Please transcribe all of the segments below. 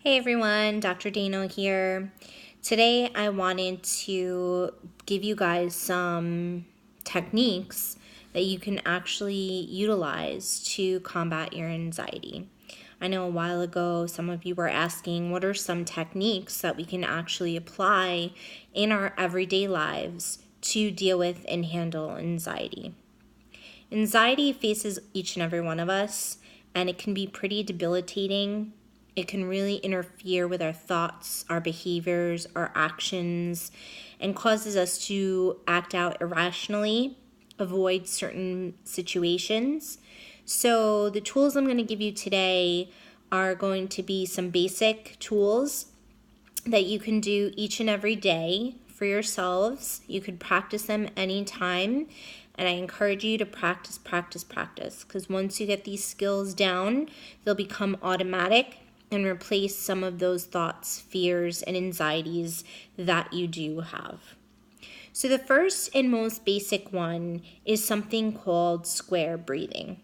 Hey everyone, Dr. Dano here. Today I wanted to give you guys some techniques that you can actually utilize to combat your anxiety. I know a while ago some of you were asking what are some techniques that we can actually apply in our everyday lives to deal with and handle anxiety. Anxiety faces each and every one of us, and it can be pretty debilitating. It can really interfere with our thoughts, our behaviors, our actions, and causes us to act out irrationally, avoid certain situations. So, the tools I'm going to give you today are going to be some basic tools that you can do each and every day for yourselves. You could practice them anytime. And I encourage you to practice, because once you get these skills down, they'll become automatic and replace some of those thoughts, fears, and anxieties that you do have. So the first and most basic one is something called square breathing.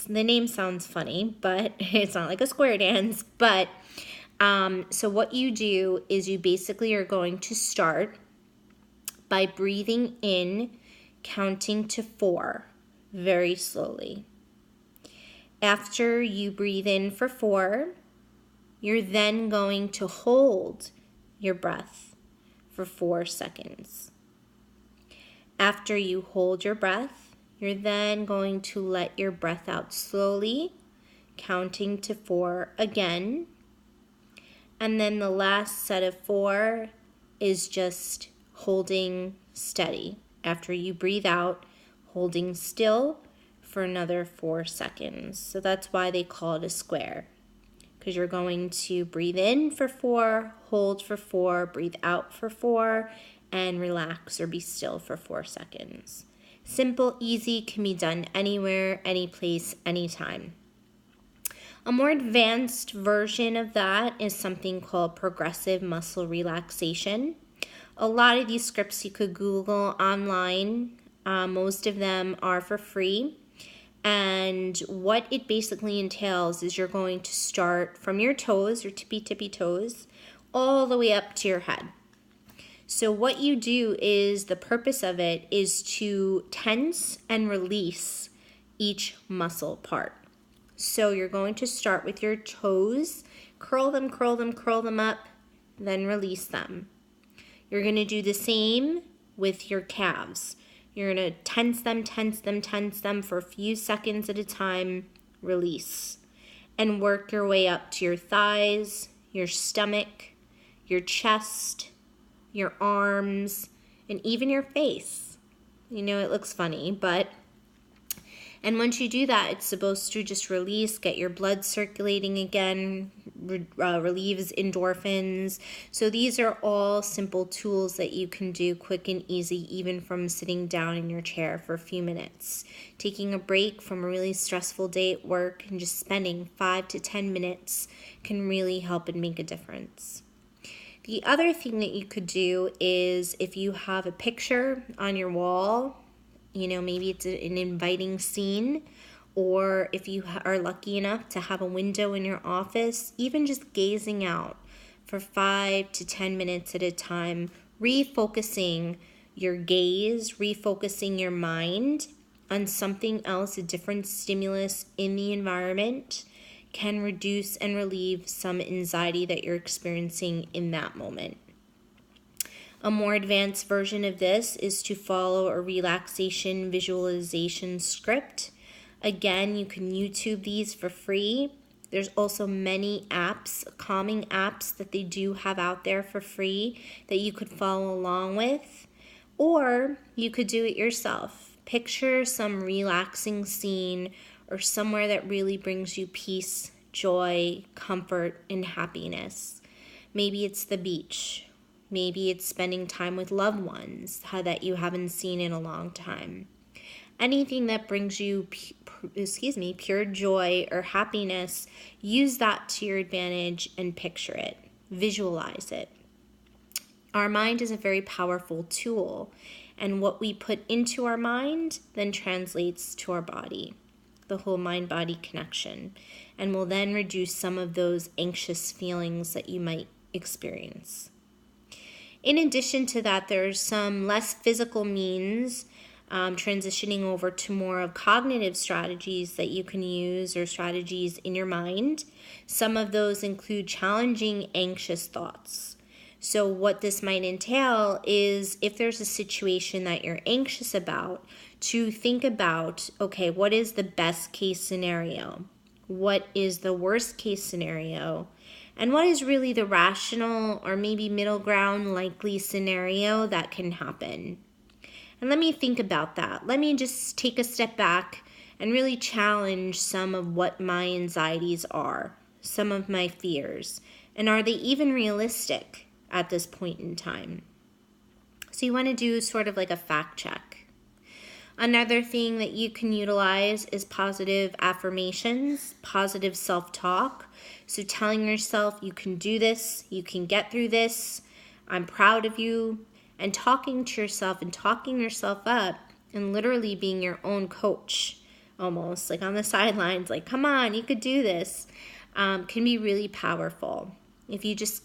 The name sounds funny, but it's not like a square dance. But so what you do is you basically are going to start by breathing in, counting to 4 very slowly. After you breathe in for 4, you're then going to hold your breath for 4 seconds. After you hold your breath, you're then going to let your breath out slowly, counting to 4 again. And then the last set of 4 is just holding steady. After you breathe out, holding still for another 4 seconds. So that's why they call it a square, because you're going to breathe in for 4, hold for 4, breathe out for 4, and relax or be still for 4 seconds. Simple, easy, can be done anywhere, any place, anytime. A more advanced version of that is something called progressive muscle relaxation. A lot of these scripts you could Google online. Most of them are for free. And what it basically entails is you're going to start from your toes, your tippy toes, all the way up to your head. So what you do is, the purpose of it is to tense and release each muscle part. So you're going to start with your toes, curl them up, then release them. You're going to do the same with your calves. You're going to tense them for a few seconds at a time, release. And work your way up to your thighs, your stomach, your chest, your arms, and even your face. You know, it looks funny, but... And once you do that, it's supposed to just release, get your blood circulating again, relieves endorphins. So these are all simple tools that you can do quick and easy, even from sitting down in your chair for a few minutes. Taking a break from a really stressful day at work and just spending 5 to 10 minutes can really help and make a difference. The other thing that you could do is, if you have a picture on your wall, you know, maybe it's an inviting scene, or if you are lucky enough to have a window in your office, even just gazing out for 5 to 10 minutes at a time, refocusing your gaze, refocusing your mind on something else, a different stimulus in the environment, can reduce and relieve some anxiety that you're experiencing in that moment. A more advanced version of this is to follow a relaxation visualization script. Again, you can YouTube these for free. There's also many apps, calming apps that they do have out there for free that you could follow along with. Or you could do it yourself. Picture some relaxing scene or somewhere that really brings you peace, joy, comfort, and happiness. Maybe it's the beach. Maybe it's spending time with loved ones that you haven't seen in a long time. Anything that brings you pure joy or happiness, use that to your advantage and picture it. Visualize it. Our mind is a very powerful tool, and what we put into our mind then translates to our body. The whole mind-body connection. and will then reduce some of those anxious feelings that you might experience. In addition to that, there's some less physical means, transitioning over to more of cognitive strategies that you can use, or strategies in your mind. Some of those include challenging anxious thoughts. So what this might entail is, if there's a situation that you're anxious about, to think about, okay, what is the best case scenario? What is the worst case scenario? And what is really the rational or maybe middle ground likely scenario that can happen? And let me think about that. Let me just take a step back and really challenge some of what my anxieties are, some of my fears, and are they even realistic at this point in time? So you want to do sort of like a fact check. Another thing that you can utilize is positive affirmations, positive self-talk. So telling yourself you can do this, you can get through this, I'm proud of you, and talking to yourself and talking yourself up and literally being your own coach, almost like on the sidelines, like, come on, you could do this, can be really powerful. If you just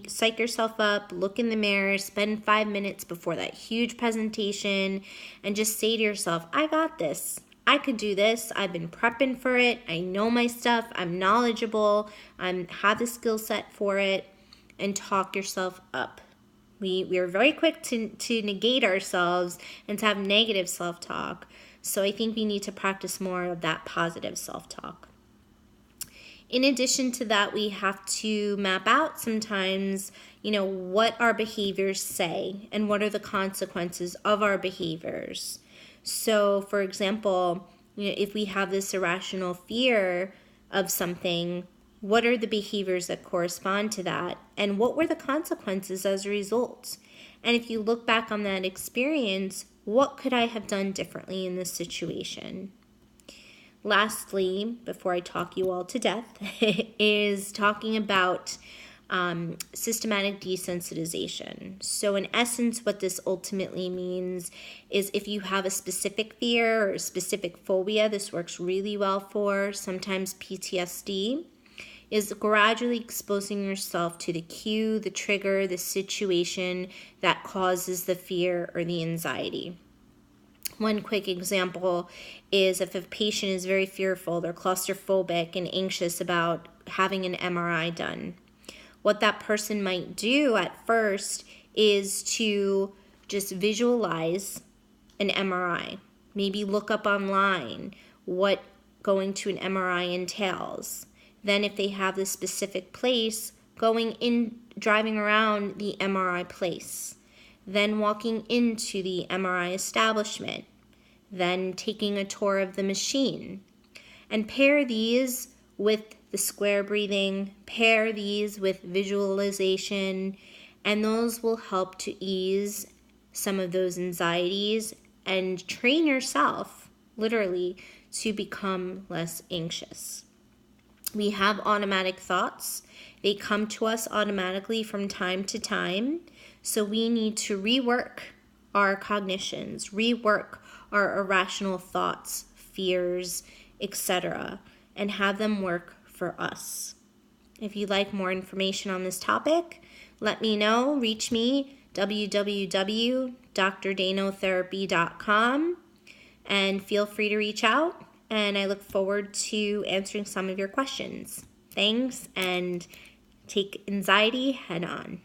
psych yourself up, look in the mirror, spend 5 minutes before that huge presentation, and just say to yourself, I got this. I could do this. I've been prepping for it. I know my stuff. I'm knowledgeable. I have the skill set for it. And talk yourself up. We are very quick to negate ourselves and to have negative self-talk. So I think we need to practice more of that positive self-talk. In addition to that, we have to map out sometimes, what our behaviors say and what are the consequences of our behaviors. So, for example, if we have this irrational fear of something, what are the behaviors that correspond to that? And what were the consequences as a result? And if you look back on that experience, what could I have done differently in this situation? Lastly, before I talk you all to death, is talking about systematic desensitization. So in essence, what this ultimately means is, if you have a specific fear or a specific phobia, this works really well for, sometimes PTSD, is gradually exposing yourself to the cue, the trigger, the situation that causes the fear or the anxiety. One quick example is, if a patient is very fearful, they're claustrophobic and anxious about having an MRI done. What that person might do at first is to just visualize an MRI. Maybe look up online what going to an MRI entails. Then if they have this specific place, driving around the MRI place. Then walking into the MRI establishment. Then taking a tour of the machine. And pair these with the square breathing, pair these with visualization, and those will help to ease some of those anxieties and train yourself, literally, to become less anxious. We have automatic thoughts. They come to us automatically from time to time, so we need to rework our cognitions, rework our irrational thoughts, fears, etc., and have them work for us. If you'd like more information on this topic, let me know. Reach me, www.drdanotherapy.com, and feel free to reach out, and I look forward to answering some of your questions. Thanks, and take anxiety head on.